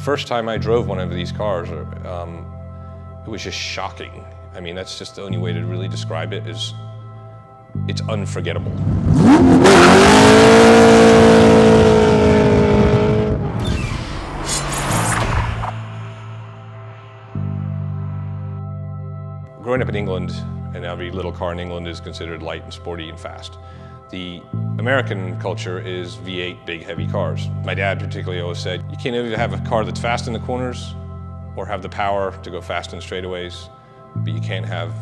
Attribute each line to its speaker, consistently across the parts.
Speaker 1: first time I drove one of these cars, it was just shocking. I mean, that's just the only way to really describe it, is it's unforgettable. Growing up in England, and every little car in England is considered light and sporty and fast. The American culture is V8, big, heavy cars. My dad particularly always said, you can't either have a car that's fast in the corners or have the power to go fast in straightaways, but you can't have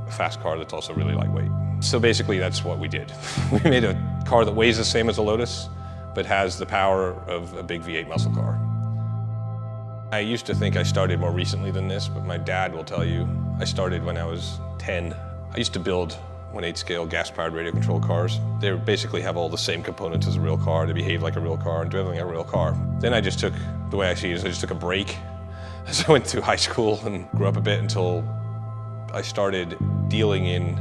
Speaker 1: a fast car that's also really lightweight. So basically that's what we did. We made a car that weighs the same as a Lotus, but has the power of a big V8 muscle car. I used to think I started more recently than this, but my dad will tell you, I started when I was 10. I used to build 1/8 scale gas-powered radio-controlled cars. They basically have all the same components as a real car. They behave like a real car and drive like a real car. Then I just took, the way I see it is I just took a break. So I went through high school and grew up a bit until I started dealing in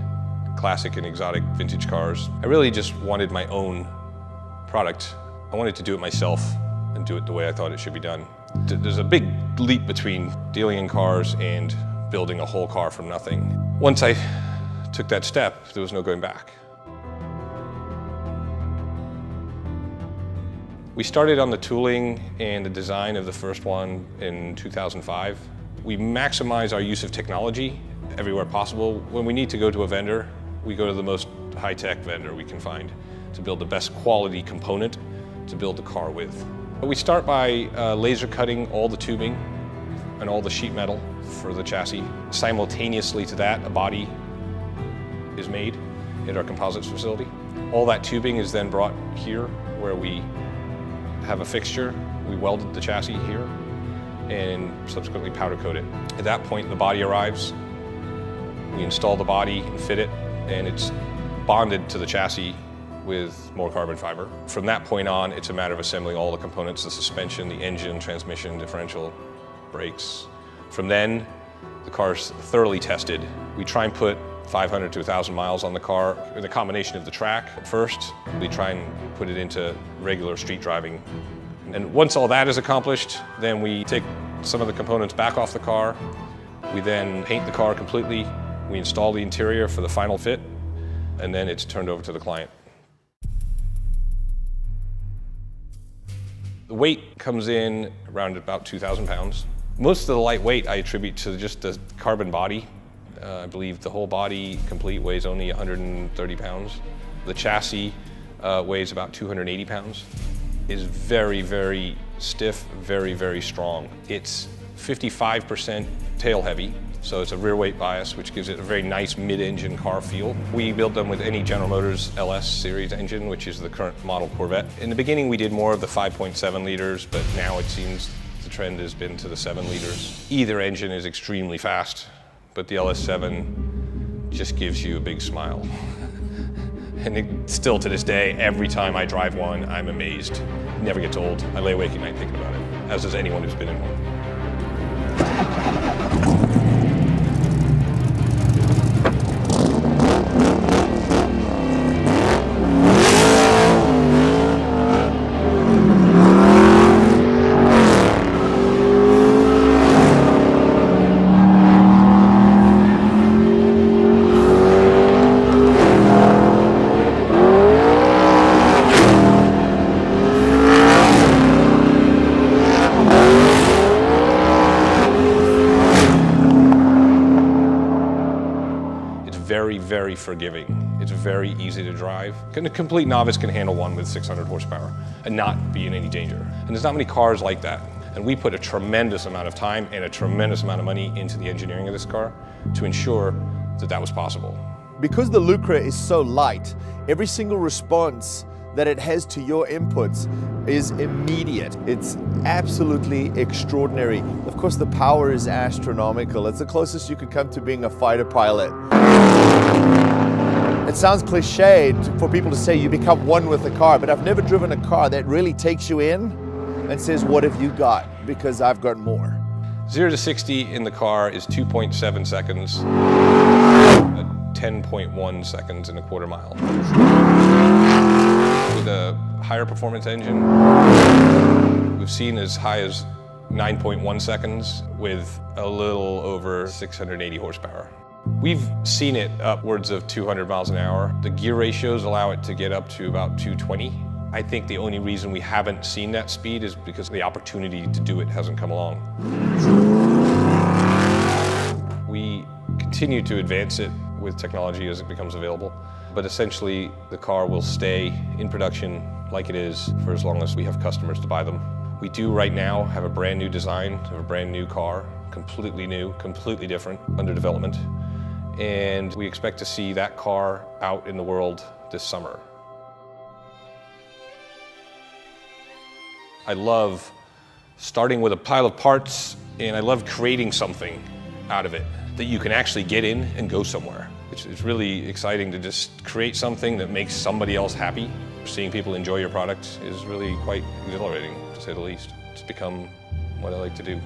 Speaker 1: classic and exotic vintage cars. I really just wanted my own product. I wanted to do it myself and do it the way I thought it should be done. There's a big leap between dealing in cars and building a whole car from nothing. Once I took that step, there was no going back. We started on the tooling and the design of the first one in 2005. We maximize our use of technology everywhere possible. When we need to go to a vendor, we go to the most high-tech vendor we can find to build the best quality component to build the car with. We start by laser cutting all the tubing and all the sheet metal for the chassis. Simultaneously to that, a body is made at our composites facility. All that tubing is then brought here where we have a fixture. We welded the chassis here and subsequently powder coat it. At that point, the body arrives. We install the body and fit it, and it's bonded to the chassis with more carbon fiber. From that point on, it's a matter of assembling all the components, the suspension, the engine, transmission, differential, brakes. From then, the car's thoroughly tested. We try and put 500 to 1,000 miles on the car with a combination of the track. First, we try and put it into regular street driving. And once all that is accomplished, then we take some of the components back off the car. We then paint the car completely. We install the interior for the final fit, and then it's turned over to the client. The weight comes in around about 2,000 pounds. Most of the light weight I attribute to just the carbon body. I believe the whole body complete weighs only 130 pounds. The chassis weighs about 280 pounds. It's very, very stiff, very, very strong. It's 55% tail heavy, so it's a rear weight bias, which gives it a very nice mid-engine car feel. We build them with any General Motors LS series engine, which is the current model Corvette. In the beginning, we did more of the 5.7 liters, but now it seems the trend has been to the 7 liters. Either engine is extremely fast, but the LS7 just gives you a big smile. And still to this day, every time I drive one, I'm amazed. It never gets old. I lay awake at night thinking about it, as does anyone who's been in one. Very forgiving. It's very easy to drive. A complete novice can handle one with 600 horsepower and not be in any danger. And there's not many cars like that. And we put a tremendous amount of time and a tremendous amount of money into the engineering of this car to ensure that that was possible.
Speaker 2: Because the Lucra is so light, every single response that it has to your inputs is immediate. It's absolutely extraordinary. Of course, the power is astronomical. It's the closest you could come to being a fighter pilot. It sounds cliched for people to say you become one with the car, but I've never driven a car that really takes you in and says, what have you got? Because I've got more.
Speaker 1: 0 to 60 in the car is 2.7 seconds, 10.1 seconds in a quarter mile. With a higher performance engine, we've seen as high as 9.1 seconds with a little over 680 horsepower. We've seen it upwards of 200 miles an hour. The gear ratios allow it to get up to about 220. I think the only reason we haven't seen that speed is because the opportunity to do it hasn't come along. We continue to advance it with technology as it becomes available, but essentially the car will stay in production like it is for as long as we have customers to buy them. We do right now have a brand new design of a brand new car, completely new, completely different, under development. And we expect to see that car out in the world this summer. I love starting with a pile of parts, and I love creating something out of it that you can actually get in and go somewhere. It's really exciting to just create something that makes somebody else happy. Seeing people enjoy your product is really quite exhilarating, to say the least. It's become what I like to do.